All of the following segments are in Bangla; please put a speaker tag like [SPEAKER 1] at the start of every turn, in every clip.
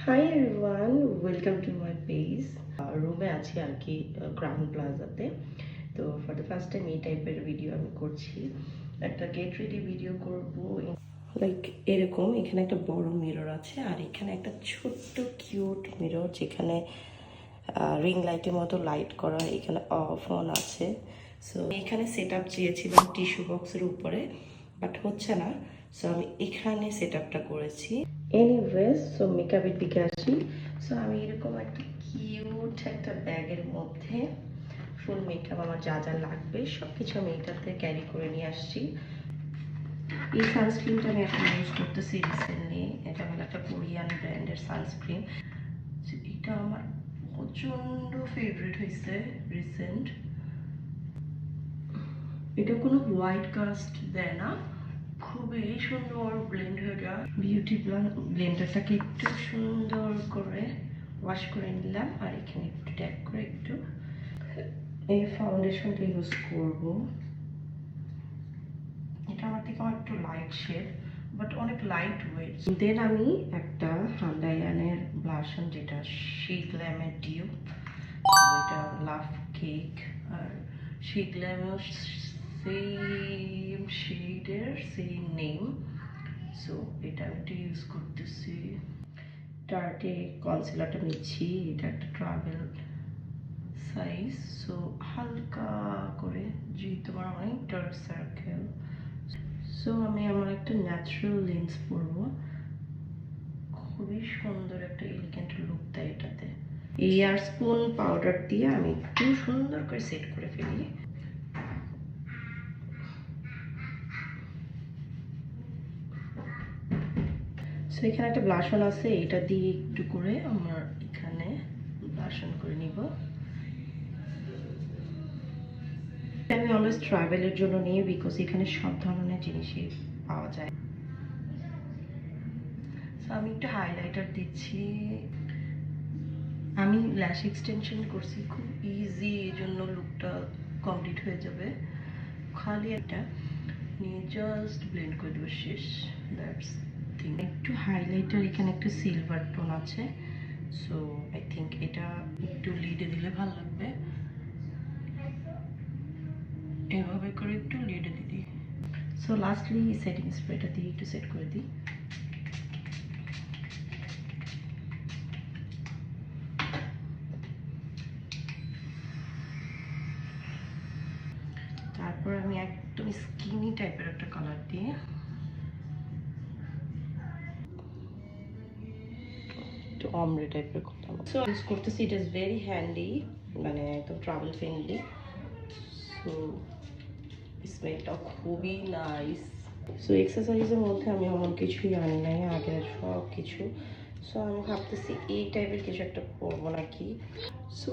[SPEAKER 1] Hi everyone, welcome to my page. রুমে আছি আর কি, গ্রাউন্ড প্লাজাতে। তো ফর দ্য ফার্স্ট টাইম এই টাইপের ভিডিও আমি করছি। একটা গেট রেডি ভিডিও করব। লাইক এরকম, এখানে একটা বড় মিরর আছে আর এখানে একটা ছোট্ট কিউট মিরর, যেখানে রিং লাইটের মতো লাইট করা। এখানে অফ অন আছে। সো এখানে সেট আপ চেয়েছিলাম টিস্যু বক্সের উপরে, বাট হচ্ছে না। সো আমি এখানে সেট আপটা করেছি। এনিওয়েজ, সো মেকআপের দিকে আসি। সো আমি এরকম একটা কিউট একটা ব্যাগের মধ্যে ফুল মেকআপ, আমার যা যা লাগবে সব কিছু আমি এটাতে ক্যারি করে নিয়ে আসছি। এই সানস্ক্রিনটা আমি এখন ইউজ করতেছি রিসেন্টলি। এটা হলো একটা কোরিয়ান ব্র্যান্ডের সানস্ক্রিন। এটা আমার প্রচণ্ড ফেভারিট হয়েছে রিসেন্ট। এটা কোনো হোয়াইট কাস্ট দেয় না, খুবই সুন্দর ব্লেন্ড হয়ে যায়। বিউটি ব্লেন্ডারটাকে একটু সুন্দর করে ওয়াশ করে নিলাম আর এখানে একটু ট্যাপ করে একটু এই ফাউন্ডেশনটা ইউজ করব। এটা আমার থেকে আমার একটু লাইট শেড, বাট অনেক লাইট ওয়েট। দেন আমি একটা হান্ডায়ানের ব্লাশন, যেটা শি গ্ল্যামের ডিউপ। এটা লাভ কেক, আর শি গ্ল্যামের সেম শেডের সেম নেম। সো এটা আমি একটু ইউজ করতেছি। টার্টে কনসিলারটা নিচ্ছি, এটা একটা ট্রাভেল সাইজ। সো হালকা করে, যেহেতু আমার অনেক ডার্ক সার্কেল। সো আমি আমার একটা ন্যাচারাল লেন্স পরবো। খুবই সুন্দর একটা এলিগেন্ট লুক দেয় এটাতে। এয়ার স্পুন পাউডার দিয়ে আমি একটু সুন্দর করে সেট করে ফেলি। সো এখানে একটা ব্লাশন আছে, এটা দিয়ে একটু করে আমার এখানে ব্লাশন করে নিব। আমি অলওয়েজ ট্রাভেলের জন্য নিই, বিকজ এখানে সব ধরনের জিনিসই পাওয়া যায়। সো আমি একটু হাইলাইটার দিচ্ছি। আমি ল্যাশ এক্সটেনশন করছি, খুব ইজি, এই জন্য লুকটা কমপ্লিট হয়ে যাবে। খালি একটা নিয়ে জাস্ট ব্লেন্ড করে দেবো, শেষ। That's thing. একটু হাইলাইটার, এখানে একটা সিলভার টোন আছে। সো আই থিঙ্ক এটা একটু লিডে দিলে ভালো লাগবে। এভাবে করে একটু লিডে দিই। সো লাস্টলি সেটিং স্প্রেটা দিয়ে একটু সেট করে দিই। তারপর আমি একদম স্কিনি টাইপের একটা কালার দিয়ে একটু অমরে টাইপের করতাম। সো ইউজ করতেছি, ইট ইজ ভেরি হ্যান্ডি, মানে একদম ট্রাভেল ফ্রেন্ডলি। সো স্মেলটা খুবই নাইস। সো এক্সেসরিজের মধ্যে আমি এমন কিছুই আনি নাই, আগের সব কিছু। সো আমি ভাবতেছি এই টাইপের কিছু একটা করবো নাকি। সো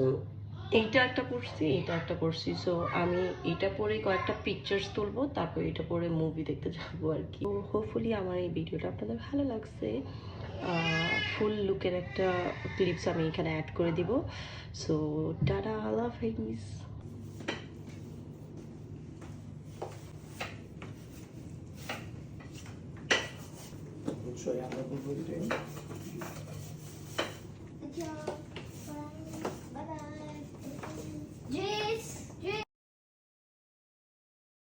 [SPEAKER 1] এইটা একটা পড়ছি, এটা একটা পড়ছি। সো আমি এটা পরে কয়েকটা পিকচার্স তুলবো, তারপর এটা পরে মুভি দেখতে যাবো আর কি। তো হোপফুলি আমার এই ভিডিওটা আপনাদের ভালো লাগছে। ফুল লুকের একটা ক্লিপস আমি এখানে অ্যাড করে দিব। সো টাটা, আল্লাহ হাফেজ।
[SPEAKER 2] Show you how to do it.